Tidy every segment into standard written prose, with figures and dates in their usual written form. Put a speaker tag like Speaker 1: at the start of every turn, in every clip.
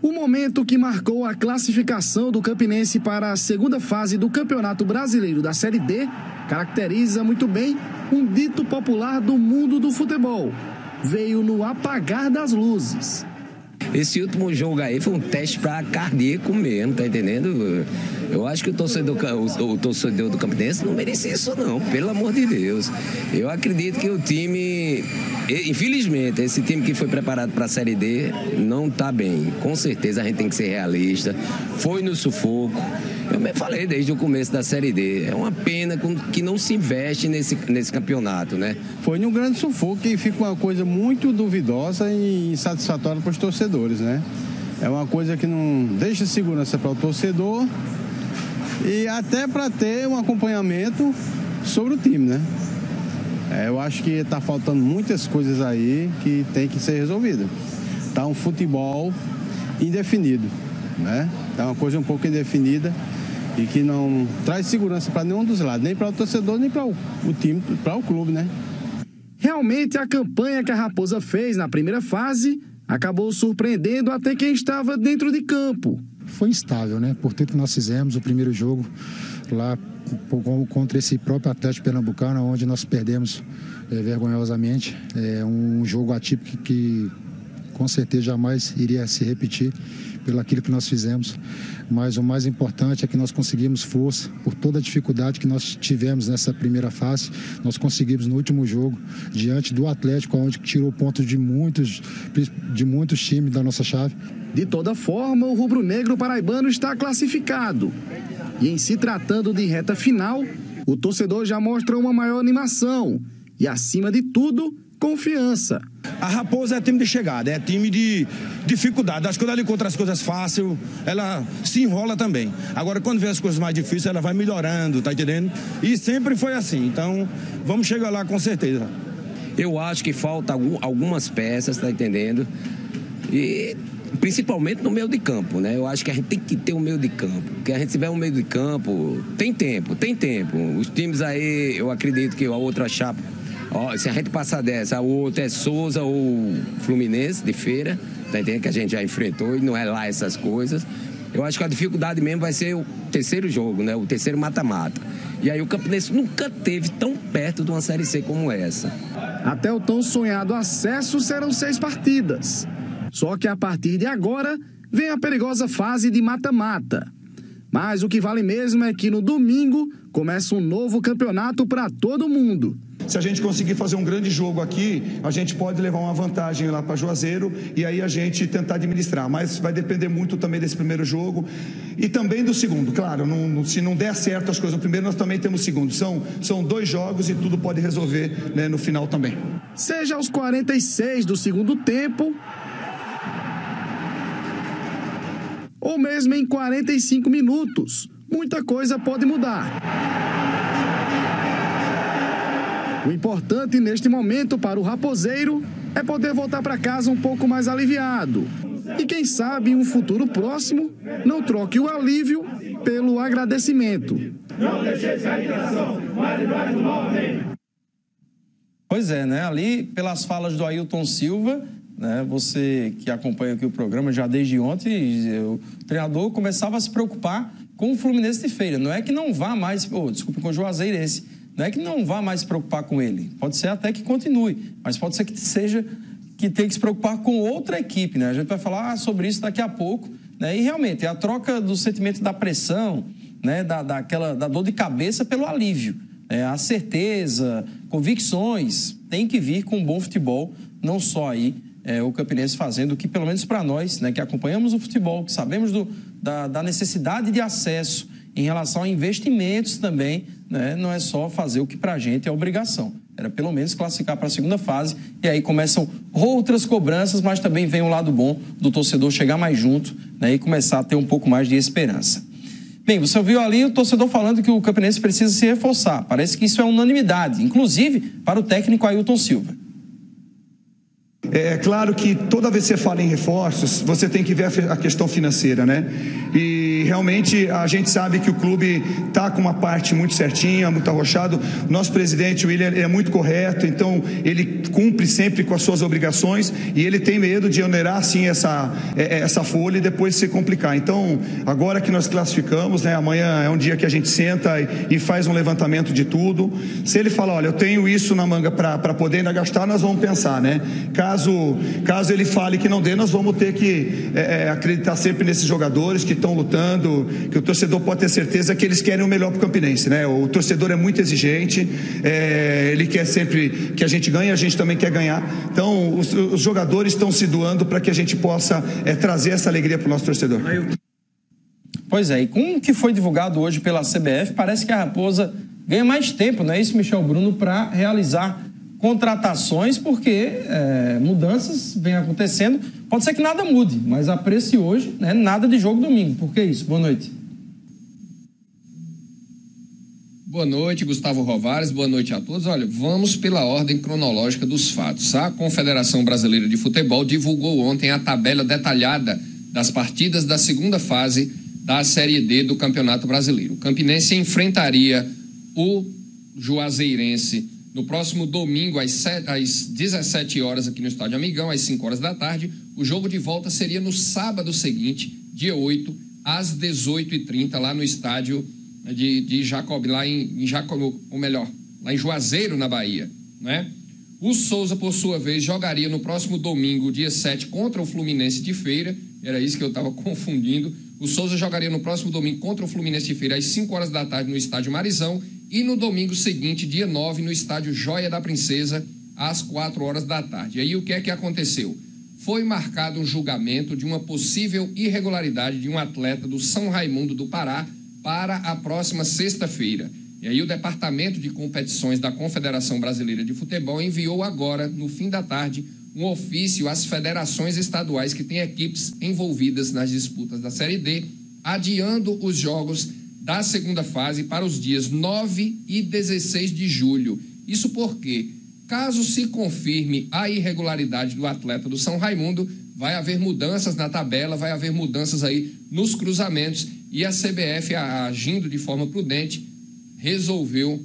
Speaker 1: O momento que marcou a classificação do Campinense para a segunda fase do Campeonato Brasileiro da Série D caracteriza muito bem um dito popular do mundo do futebol. Veio no apagar das luzes.
Speaker 2: Esse último jogo aí foi um teste para cardíaco mesmo, tá entendendo? Eu acho que o torcedor do Campinense não merecia isso não, pelo amor de Deus. Eu acredito que o time, infelizmente, esse time que foi preparado para a Série D não tá bem. Com certeza a gente tem que ser realista. Foi no sufoco. Eu me falei desde o começo da Série D. É uma pena que não se investe nesse campeonato, né?
Speaker 3: Foi num grande sufoco e fica uma coisa muito duvidosa e insatisfatória para os torcedores, né? É uma coisa que não deixa segurança para o torcedor e até para ter um acompanhamento sobre o time, né? Eu acho que está faltando muitas coisas aí que tem que ser resolvida. Tá um futebol indefinido, né? Tá uma coisa um pouco indefinida e que não traz segurança para nenhum dos lados, nem para o torcedor, nem para o time, para o clube, né?
Speaker 1: Realmente a campanha que a Raposa fez na primeira fase acabou surpreendendo até quem estava dentro de campo.
Speaker 4: Foi instável, né? Por tudo que nós fizemos, o primeiro jogo lá contra esse próprio Atlético Pernambucano, onde nós perdemos vergonhosamente. É um jogo atípico que com certeza jamais iria se repetir pelo aquilo que nós fizemos, mas o mais importante é que nós conseguimos força por toda a dificuldade que nós tivemos nessa primeira fase. Nós conseguimos no último jogo, diante do Atlético, onde tirou pontos de muitos times da nossa chave.
Speaker 1: De toda forma, o rubro-negro paraibano está classificado. E em se tratando de reta final, o torcedor já mostra uma maior animação e, acima de tudo, confiança.
Speaker 5: A Raposa é time de chegada, é time de dificuldade. Acho que quando ela encontra as coisas fáceis, ela se enrola também. Agora, quando vê as coisas mais difíceis, ela vai melhorando, tá entendendo? E sempre foi assim. Então, vamos chegar lá com certeza.
Speaker 2: Eu acho que falta algumas peças, tá entendendo? E principalmente no meio de campo, né? Eu acho que a gente tem que ter um meio de campo. Porque a gente tiver um meio de campo, tem tempo. Os times aí, eu acredito que a outra chapa, se a gente passar dessa, o outro é Souza ou Fluminense de Feira, tá entendendo? Que a gente já enfrentou e não é lá essas coisas. Eu acho que a dificuldade mesmo vai ser o terceiro jogo, né? O terceiro mata-mata. E aí o Campinense nunca teve tão perto de uma Série C como essa.
Speaker 1: Até o tão sonhado acesso serão 6 partidas. Só que a partir de agora vem a perigosa fase de mata-mata. Mas o que vale mesmo é que no domingo começa um novo campeonato para todo mundo.
Speaker 6: Se a gente conseguir fazer um grande jogo aqui, a gente pode levar uma vantagem lá para Juazeiro e aí a gente tentar administrar. Mas vai depender muito também desse primeiro jogo e também do segundo. Claro, se não der certo as coisas no primeiro, nós também temos o segundo. São 2 jogos e tudo pode resolver, né, no final também.
Speaker 1: Seja aos 46 do segundo tempo ou mesmo em 45 minutos, muita coisa pode mudar. O importante neste momento para o raposeiro é poder voltar para casa um pouco mais aliviado. E quem sabe em um futuro próximo não troque o alívio pelo agradecimento. Não deixe a irritação, vai do mal, vem.
Speaker 7: Pois é, né? Ali, pelas falas do Ailton Silva, né? Você que acompanha aqui o programa já desde ontem, o treinador começava a se preocupar com o Fluminense de Feira. Não é que não vá mais, com o Juazeirense. Não é que não vá mais se preocupar com ele. Pode ser até que continue, mas pode ser que tenha que se preocupar com outra equipe, né? A gente vai falar sobre isso daqui a pouco, né? E realmente, a troca do sentimento da pressão, né? Da dor de cabeça pelo alívio. A certeza, convicções, tem que vir com um bom futebol, não só aí o Campinense fazendo o que, pelo menos para nós, né? Que acompanhamos o futebol, que sabemos da necessidade de acesso em relação a investimentos também, né? Não é só fazer o que para a gente é obrigação. Era pelo menos classificar para a segunda fase e aí começam outras cobranças, mas também vem o lado bom do torcedor chegar mais junto, né? E começar a ter um pouco mais de esperança. Bem, você ouviu ali o torcedor falando que o Campinense precisa se reforçar. Parece que isso é unanimidade, inclusive para o técnico Ailton Silva.
Speaker 6: É claro que toda vez que você fala em reforços, você tem que ver a questão financeira, né? E realmente a gente sabe que o clube está com uma parte muito certinha, muito arrochado. Nosso presidente, o William, é muito correto, então ele cumpre sempre com as suas obrigações e ele tem medo de onerar sim essa folha e depois se complicar. Então, agora que nós classificamos, né, amanhã é um dia que a gente senta e faz um levantamento de tudo. Se ele falar, olha, eu tenho isso na manga para poder ainda gastar, nós vamos pensar, né? Caso ele fale que não dê, nós vamos ter que acreditar sempre nesses jogadores que estão lutando, que o torcedor pode ter certeza que eles querem o melhor para o Campinense, né? O torcedor é muito exigente, ele quer sempre que a gente ganhe, a gente também quer ganhar. Então, os jogadores estão se doando para que a gente possa trazer essa alegria para o nosso torcedor.
Speaker 7: Pois é, e com o que foi divulgado hoje pela CBF, parece que a Raposa ganha mais tempo, não é isso, Michel Bruno, para realizar contratações, porque mudanças vêm acontecendo. Pode ser que nada mude, mas apresse hoje, né, nada de jogo domingo. Por que isso? Boa noite.
Speaker 8: Boa noite, Gustavo Rovares. Boa noite a todos. Olha, vamos pela ordem cronológica dos fatos. A Confederação Brasileira de Futebol divulgou ontem a tabela detalhada das partidas da segunda fase da Série D do Campeonato Brasileiro. O Campinense enfrentaria o Juazeirense no próximo domingo, às 17 horas, aqui no Estádio Amigão, às 5 horas da tarde. O jogo de volta seria no sábado seguinte, dia 8, às 18h30, lá no estádio de Jacob, lá em Juazeiro, na Bahia, né? O Souza, por sua vez, jogaria no próximo domingo, dia 7, contra o Fluminense de Feira. Era isso que eu estava confundindo. O Souza jogaria no próximo domingo contra o Fluminense de Feira, às 5 horas da tarde, no estádio Marizão. E no domingo seguinte, dia 9, no estádio Joia da Princesa, às 4 horas da tarde. E aí o que é que aconteceu? Foi marcado um julgamento de uma possível irregularidade de um atleta do São Raimundo do Pará para a próxima sexta-feira. E aí o Departamento de Competições da Confederação Brasileira de Futebol enviou agora, no fim da tarde, um ofício às federações estaduais que têm equipes envolvidas nas disputas da Série D, adiando os jogos da segunda fase para os dias 9 e 16 de julho. Isso porque, caso se confirme a irregularidade do atleta do São Raimundo, vai haver mudanças na tabela, vai haver mudanças aí nos cruzamentos, e a CBF, agindo de forma prudente, resolveu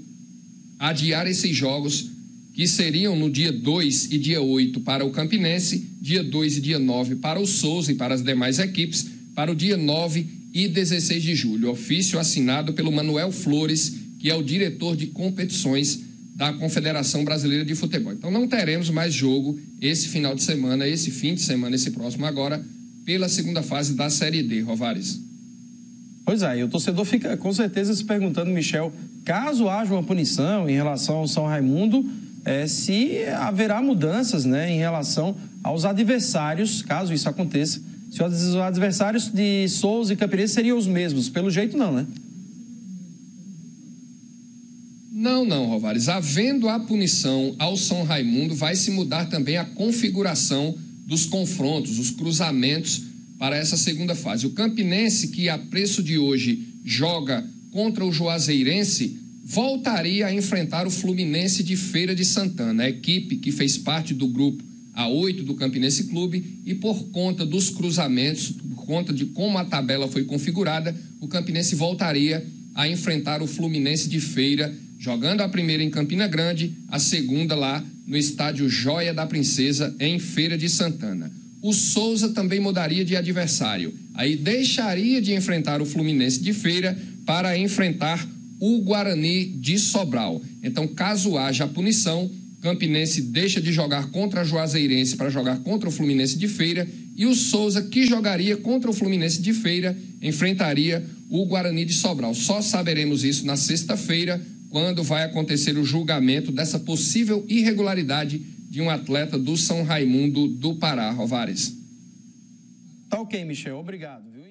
Speaker 8: adiar esses jogos que seriam no dia 2 e dia 8 para o Campinense, dia 2 e dia 9 para o Souza e para as demais equipes, para o dia 9 e 16 de julho. Ofício assinado pelo Manuel Flores, que é o diretor de competições da Confederação Brasileira de Futebol. Então não teremos mais jogo esse final de semana, esse fim de semana, esse próximo agora, pela segunda fase da Série D, Rovares.
Speaker 7: Pois é, e o torcedor fica com certeza se perguntando, Michel, caso haja uma punição em relação ao São Raimundo, se haverá mudanças, né, em relação aos adversários, caso isso aconteça, se os adversários de Souza e Campinense seriam os mesmos. Pelo jeito não, né?
Speaker 8: Não, Rovares. Havendo a punição ao São Raimundo, vai se mudar também a configuração dos confrontos, os cruzamentos para essa segunda fase. O Campinense, que a preço de hoje joga contra o Juazeirense, voltaria a enfrentar o Fluminense de Feira de Santana, a equipe que fez parte do grupo A8 do Campinense Clube, e por conta dos cruzamentos, por conta de como a tabela foi configurada, o Campinense voltaria a enfrentar o Fluminense de Feira, jogando a primeira em Campina Grande, a segunda lá no estádio Joia da Princesa, em Feira de Santana. O Souza também mudaria de adversário. Aí deixaria de enfrentar o Fluminense de Feira para enfrentar o Guarani de Sobral. Então, caso haja a punição, Campinense deixa de jogar contra a Juazeirense para jogar contra o Fluminense de Feira, e o Souza, que jogaria contra o Fluminense de Feira, enfrentaria o Guarani de Sobral. Só saberemos isso na sexta-feira, quando vai acontecer o julgamento dessa possível irregularidade de um atleta do São Raimundo do Pará, Rovares.
Speaker 7: Tá ok, Michel. Obrigado, viu?